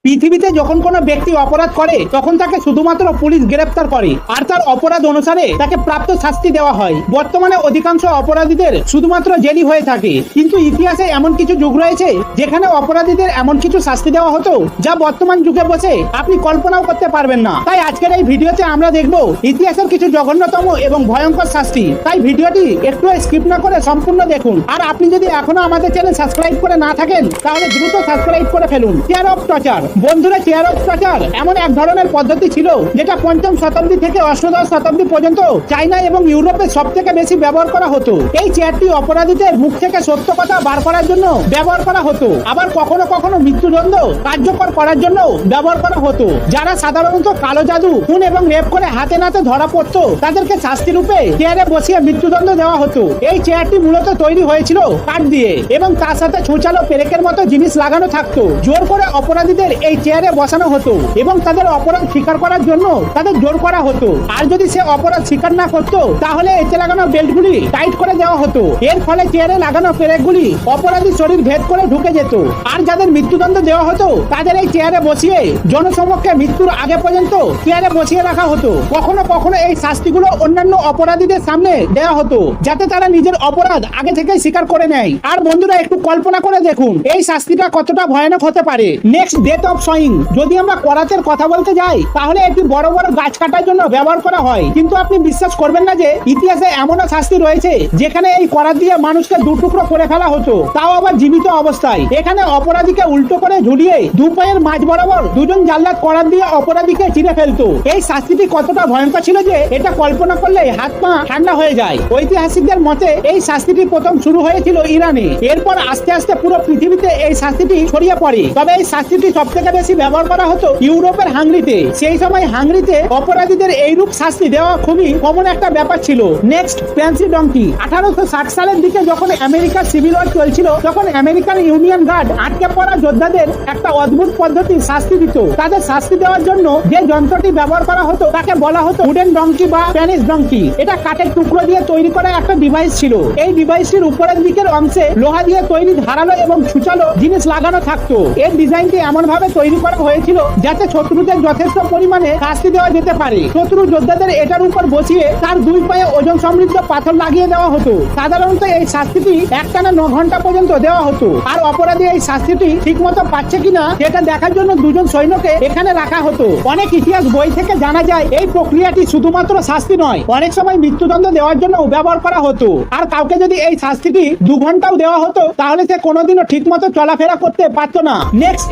পৃথিবীতে যখন কোনো ব্যক্তি অপরাধ করে তখন তাকে শুধুমাত্র পুলিশ গ্রেফতার করে আর তার অপরাধ অনুসারে তাকে প্রাপ্ত শাস্তি দেওয়া হয়। বর্তমানে অধিকাংশ অপরাধীদের শুধুমাত্র জেলই হয়ে থাকে, কিন্তু ইতিহাসে এমন কিছু যুগ রয়েছে যেখানে অপরাধীদের এমন কিছু শাস্তি দেওয়া হতো যা বর্তমান যুগে বসে আপনি কল্পনাও করতে পারবেন না। তাই আজকের এই ভিডিওতে আমরা দেখব ইতিহাসের কিছু জঘন্যতম এবং ভয়ঙ্কর শাস্তি। তাই ভিডিওটি একটু স্কিপ না করে সম্পূর্ণ দেখুন। আর আপনি যদি এখনো আমাদের চ্যানেল সাবস্ক্রাইব করে না থাকেন তাহলে দ্রুত সাবস্ক্রাইব করে ফেলুন। Chair of torture. বন্ধুরা, চেয়ার অফ টর্চার এমন এক ধরনের পদ্ধতি ছিল যেটা পঞ্চম শতাব্দী থেকে অষ্টাদশ শতাব্দী পর্যন্ত চায়না এবং ইউরোপে সব থেকে বেশি ব্যবহার করা হতো। এই চেয়ারটি অপরাধীদের মুখ থেকে সত্য কথা বার করার জন্য ব্যবহার করা হতো, আবার কখনো কখনো মৃত্যুদণ্ড কার্যকর করার জন্য ব্যবহার করা হতো। যারা সাধারণত কালো জাদু, খুন এবং রেপ করে হাতে নাতে ধরা পড়তো তাদেরকে শাস্তি রূপে চেয়ারে বসিয়ে মৃত্যুদণ্ড দেওয়া হতো। এই চেয়ারটি মূলত তৈরি হয়েছিল কাঠ দিয়ে এবং তার সাথে ছুঁচালো পেরেকের মতো জিনিস লাগানো থাকতো। জোর করে অপরাধীদের এই চেয়ারে বসানো হতো এবং তাদের অপরাধ স্বীকার করার জন্য তাদের জোর করা হতো। আর যদি সে অপরাধ স্বীকার না করতো তাহলে এতে লাগানো বেল্টগুলি টাইট করে দেওয়া হতো। এর ফলে চেয়ারে লাগানো পেরেকগুলি অপরাধী শরীর ভেদ করে ঢুকে যেত। আর যাদের মৃত্যুদণ্ড দেওয়া হতো তাদের এই চেয়ারে বসিয়ে জনসমক্ষে মৃত্যুর আগে পর্যন্ত চেয়ারে বসিয়ে রাখা হতো। কখনো কখনো এই শাস্তিগুলো অন্যান্য অপরাধীদের সামনে দেওয়া হতো যাতে তারা নিজের অপরাধ আগে থেকে স্বীকার করে নেয়। আর বন্ধুরা, একটু কল্পনা করে দেখুন এই শাস্তিটা কতটা ভয়ানক হতে পারে। Next, death of sawing. যদি আমরা করাতের কথা বলতে যাই তাহলে এটি বড় বড় গাছ কাটার জন্য ব্যবহার করা হয়, কিন্তু আপনি বিশ্বাস করবেন না যে ইতিহাসে এমনও শাস্তি রয়েছে যেখানে এই করাত দিয়ে মানুষকে দু টুকরো করে ফেলা হতো, তাও আবার জীবিত অবস্থায়। এখানে অপরাধীকে উল্টো করে ঝুলিয়ে দু পায়ের মাঝ বরাবর দুজন জাল্লাদ করাত দিয়ে অপরাধীকে চিরে ফেলতো। এই শাস্তিটি কতটা ভয়ঙ্কর ছিল যে এটা কল্পনা করলে হাত পা ঠান্ডা হয়ে যায়। ঐতিহাসিকদের মতে এই শাস্তিটি প্রথম শুরু হয়েছিল ইরানে, এরপর আস্তে আস্তে পুরো পৃথিবীতে এই শাস্তিটি ছড়িয়ে পড়ে। তবে এই শাস্তিটি সব থেকে বেশি ব্যবহার করা হতো ইউরোপের হাঙ্গরিতে। সেই সময় হাঙ্গরিতে অপরাধীদের এইরূপ শাস্তি দেওয়া খুবই কমন একটা ব্যাপার ছিল। Next, fancy donkey. 1860 সালের দিকে যখন আমেরিকার সিভিল ওয়ার চলছিল তখন আমেরিকান ইউনিয়ন গার্ড আটকে পড়া যোদ্ধাদের একটা অদ্ভুত পদ্ধতি শাস্তি দিত। তাদের শাস্তি দেওয়ার জন্য যে যন্ত্রটি ব্যবহার করা হতো তাকে বলা হতো উডেন ডঙ্কি বা স্প্যানিশ ডঙ্কি। এটা কাঠের টুকরো দিয়ে তৈরি করা একটা ডিভাইস ছিল। এই ডিভাইসটির উপরের দিকের অংশে লোহা দিয়ে তৈরি ধারালো এবং ছুচালো জিনিস লাগানো থাকতো। এর ডিজাইনটি এমন ভাবে তৈরি করা হয়েছিল যাতে শত্রুদের যথেষ্ট পরিমাণে শাস্তি দেওয়া যেতে পারে। শত্রু যোদ্ধাদের এটার উপর বসিয়ে তার দুই পায়ে ওজন সমৃদ্ধ পাথর লাগিয়ে দেওয়া হতো। সাধারণত এই শাস্তিটি একটানা 9 ঘন্টা পর্যন্ত দেওয়া হতো। আর অপরাধী এই শাস্তিটি ঠিক মতো পাচ্ছে কিনা সেটা দেখার জন্য দুজন সৈন্যকে এখানে রাখা হতো। অনেক ইতিহাস বই থেকে জানা যায় এই প্রক্রিয়াটি শুধুমাত্র শাস্তি নয়, অনেক সময় মৃত্যুদণ্ড দেওয়ার জন্য ব্যবহার করা হতো। আর কাউকে যদি এই শাস্তিটি 2 ঘন্টাও দেওয়া হতো তাহলে সে কোনোদিনও ঠিক মতো চলাফেরা করতে পারতো না। নেক্সট,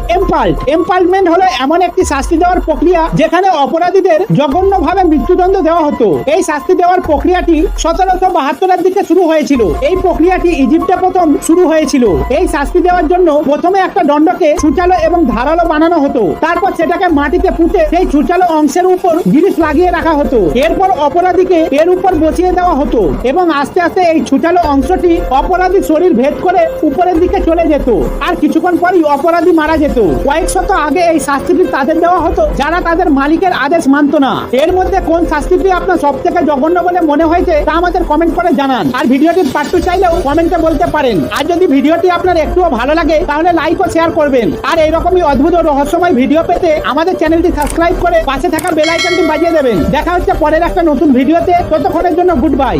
এম্পালমেন্ট হলো এমন একটি শাস্তি দেওয়ার প্রক্রিয়া যেখানে অপরাধীদের জঘন্যভাবে মৃত্যুদণ্ড দেওয়া হতো। এই শাস্তি দেওয়ার প্রক্রিয়াটি 1772 দিকে শুরু হয়েছিল। এই প্রক্রিয়াটি ইজিপ্টে প্রথম শুরু হয়েছিল। এই শাস্তি দেওয়ার জন্য প্রথমে একটা দণ্ডকে ছুচালো এবং ধারালো বানানো হতো, তারপর সেটাকে মাটিতে পুঁতে সেই ছুচালো অংশের উপর জিনিস লাগিয়ে রাখা হতো। এরপর অপরাধীকে এর উপর বসিয়ে দেওয়া হতো এবং আস্তে আস্তে এই ছুচালো অংশটি অপরাধীর শরীর ভেদ করে উপরের দিকে চলে যেত। আর কিছুক্ষণ পরই অপরাধী মারা যেত। কয়েক শত আগে এই শাস্তিটি তাদের দেওয়া হতো যারা তাদের মালিকের আদেশ মানত না। এর মধ্যে কোন শাস্তিটি আপনার সব থেকে জঘন্য বলে মনে হয়েছে তা আমাদের কমেন্ট করে জানান। আর ভিডিওটির পার্ট 2 চাইলেও কমেন্টে বলতে পারেন। আর যদি ভিডিওটি আপনার একটুও ভালো লাগে তাহলে লাইক ও শেয়ার করবেন। আর এইরকমই অদ্ভুত ও রহস্যময় ভিডিও পেতে আমাদের চ্যানেলটি সাবস্ক্রাইব করে পাশে থাকা বেল আইকনটি বাজিয়ে দেবেন। দেখা হচ্ছে পরের একটা নতুন ভিডিওতে। ততক্ষণের জন্য গুড বাই।